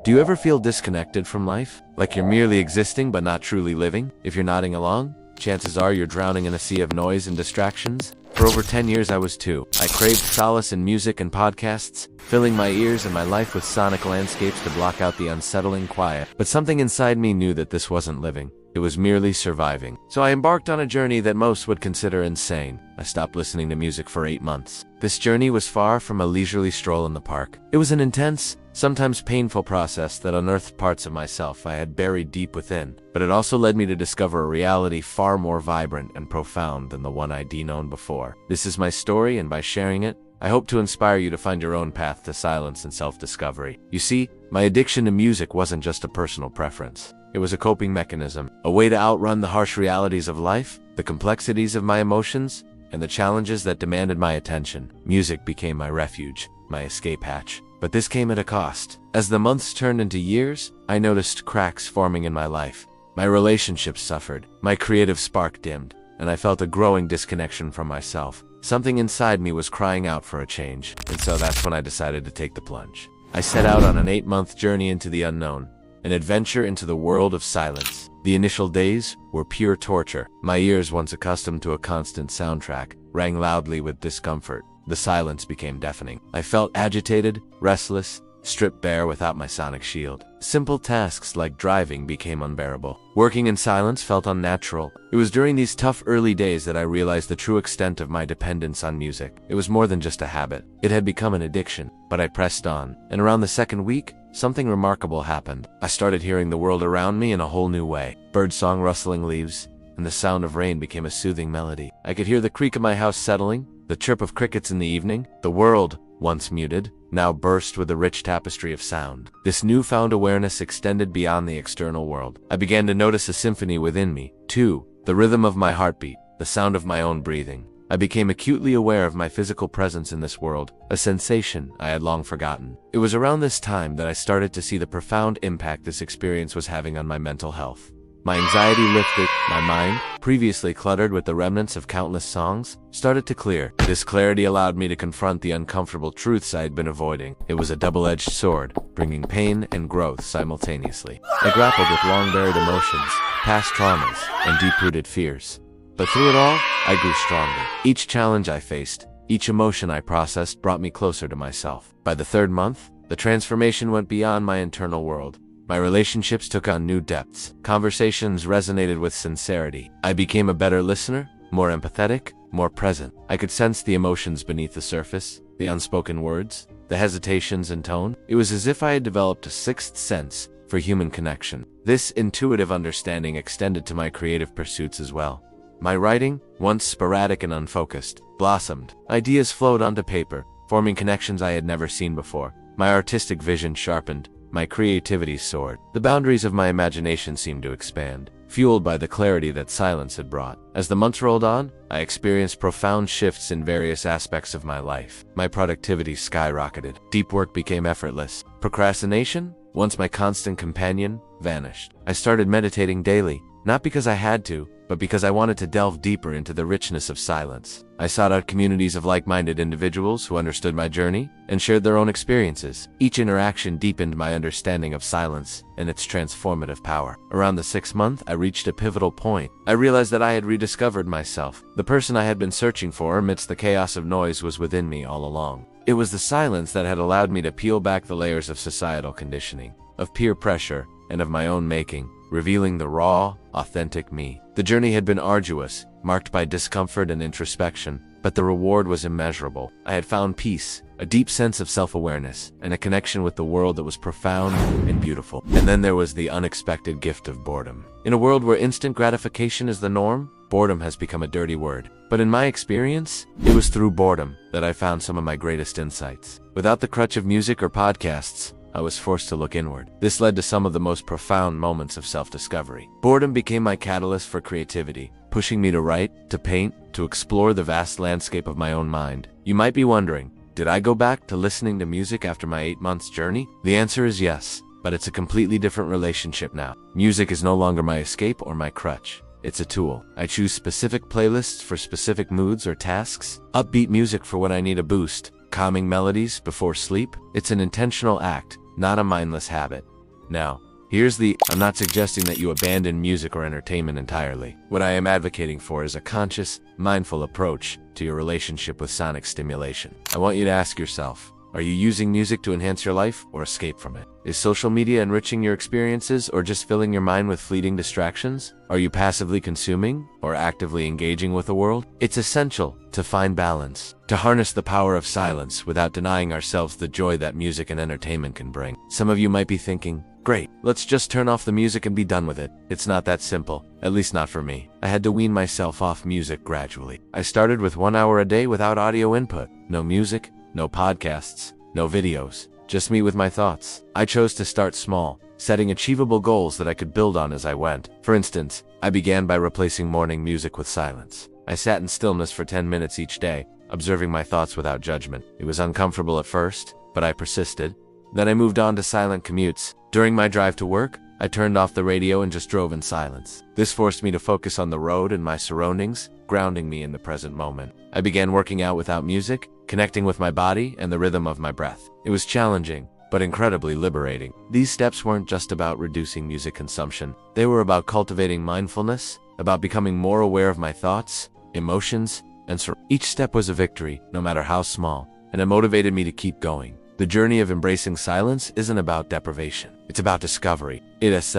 Do you ever feel disconnected from life? Like you're merely existing but not truly living? If you're nodding along, chances are you're drowning in a sea of noise and distractions. For over 10 years I was too. I craved solace in music and podcasts, filling my ears and my life with sonic landscapes to block out the unsettling quiet. But something inside me knew that this wasn't living. It was merely surviving. So I embarked on a journey that most would consider insane. I stopped listening to music for 8 months. This journey was far from a leisurely stroll in the park. It was an intense, sometimes painful process that unearthed parts of myself I had buried deep within. But it also led me to discover a reality far more vibrant and profound than the one I'd known before. This is my story, and by sharing it, I hope to inspire you to find your own path to silence and self-discovery. You see, my addiction to music wasn't just a personal preference. It was a coping mechanism, a way to outrun the harsh realities of life, the complexities of my emotions, and the challenges that demanded my attention. Music became my refuge, my escape hatch. But this came at a cost. As the months turned into years, I noticed cracks forming in my life. My relationships suffered, my creative spark dimmed, and I felt a growing disconnection from myself. Something inside me was crying out for a change, and so that's when I decided to take the plunge. I set out on an 8-month journey into the unknown, an adventure into the world of silence. The initial days were pure torture. My ears, once accustomed to a constant soundtrack, rang loudly with discomfort. The silence became deafening. I felt agitated, restless, stripped bare without my sonic shield. Simple tasks like driving became unbearable. Working in silence felt unnatural. It was during these tough early days that I realized the true extent of my dependence on music. It was more than just a habit. It had become an addiction. But I pressed on, and around the second week, something remarkable happened. I started hearing the world around me in a whole new way. Birdsong rustling leaves, and the sound of rain became a soothing melody. I could hear the creak of my house settling, the chirp of crickets in the evening. The world, once muted, now burst with a rich tapestry of sound. This newfound awareness extended beyond the external world. I began to notice a symphony within me, too, the rhythm of my heartbeat, the sound of my own breathing. I became acutely aware of my physical presence in this world, a sensation I had long forgotten. It was around this time that I started to see the profound impact this experience was having on my mental health. My anxiety lifted, my mind, previously cluttered with the remnants of countless songs, started to clear. This clarity allowed me to confront the uncomfortable truths I had been avoiding. It was a double-edged sword, bringing pain and growth simultaneously. I grappled with long-buried emotions, past traumas, and deep-rooted fears. But through it all, I grew stronger. Each challenge I faced, each emotion I processed brought me closer to myself. By the 3rd month, the transformation went beyond my internal world. My relationships took on new depths. Conversations resonated with sincerity. I became a better listener, more empathetic, more present. I could sense the emotions beneath the surface, the unspoken words, the hesitations and tone. It was as if I had developed a 6th sense for human connection. This intuitive understanding extended to my creative pursuits as well. My writing, once sporadic and unfocused, blossomed. Ideas flowed onto paper, forming connections I had never seen before. My artistic vision sharpened. My creativity soared. The boundaries of my imagination seemed to expand, fueled by the clarity that silence had brought. As the months rolled on, I experienced profound shifts in various aspects of my life. My productivity skyrocketed. Deep work became effortless. Procrastination, once my constant companion, vanished. I started meditating daily, not because I had to, but because I wanted to delve deeper into the richness of silence. I sought out communities of like-minded individuals who understood my journey and shared their own experiences. Each interaction deepened my understanding of silence and its transformative power. Around the 6th month, I reached a pivotal point. I realized that I had rediscovered myself. The person I had been searching for amidst the chaos of noise was within me all along. It was the silence that had allowed me to peel back the layers of societal conditioning, of peer pressure, and of my own making, revealing the raw, authentic me. The journey had been arduous, marked by discomfort and introspection, but the reward was immeasurable. I had found peace, a deep sense of self-awareness, and a connection with the world that was profound and beautiful. And then there was the unexpected gift of boredom. In a world where instant gratification is the norm, boredom has become a dirty word. But in my experience, it was through boredom that I found some of my greatest insights. Without the crutch of music or podcasts, I was forced to look inward. This led to some of the most profound moments of self-discovery. Boredom became my catalyst for creativity, pushing me to write, to paint, to explore the vast landscape of my own mind. You might be wondering, did I go back to listening to music after my 8 months journey? The answer is yes, but it's a completely different relationship now. Music is no longer my escape or my crutch. It's a tool. I choose specific playlists for specific moods or tasks, upbeat music for when I need a boost, calming melodies before sleep. It's an intentional act, not a mindless habit. Now, I'm not suggesting that you abandon music or entertainment entirely. What I am advocating for is a conscious, mindful approach to your relationship with sonic stimulation. I want you to ask yourself, are you using music to enhance your life or escape from it? Is social media enriching your experiences or just filling your mind with fleeting distractions? Are you passively consuming or actively engaging with the world? It's essential to find balance, to harness the power of silence without denying ourselves the joy that music and entertainment can bring. Some of you might be thinking, great, let's just turn off the music and be done with it. It's not that simple, at least not for me. I had to wean myself off music gradually. I started with 1 hour a day without audio input. No music, no podcasts, no videos, just me with my thoughts. I chose to start small, setting achievable goals that I could build on as I went. For instance, I began by replacing morning music with silence. I sat in stillness for 10 minutes each day, observing my thoughts without judgment. It was uncomfortable at first, but I persisted. Then I moved on to silent commutes. During my drive to work, I turned off the radio and just drove in silence. This forced me to focus on the road and my surroundings, grounding me in the present moment. I began working out without music, connecting with my body and the rhythm of my breath. It was challenging, but incredibly liberating. These steps weren't just about reducing music consumption. They were about cultivating mindfulness, about becoming more aware of my thoughts, emotions, and each step was a victory, no matter how small, and it motivated me to keep going. The journey of embracing silence isn't about deprivation. It's about discovery. It is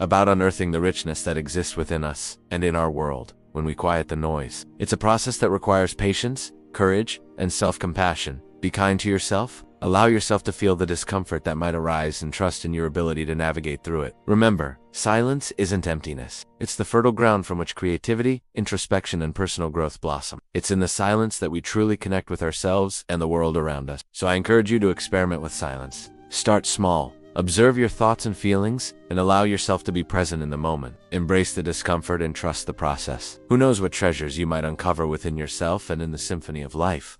about unearthing the richness that exists within us and in our world when we quiet the noise. It's a process that requires patience, courage, and self-compassion. Be kind to yourself. Allow yourself to feel the discomfort that might arise and trust in your ability to navigate through it. Remember, silence isn't emptiness. It's the fertile ground from which creativity, introspection, and personal growth blossom. It's in the silence that we truly connect with ourselves and the world around us. So I encourage you to experiment with silence. Start small. Observe your thoughts and feelings, and allow yourself to be present in the moment. Embrace the discomfort and trust the process. Who knows what treasures you might uncover within yourself and in the symphony of life.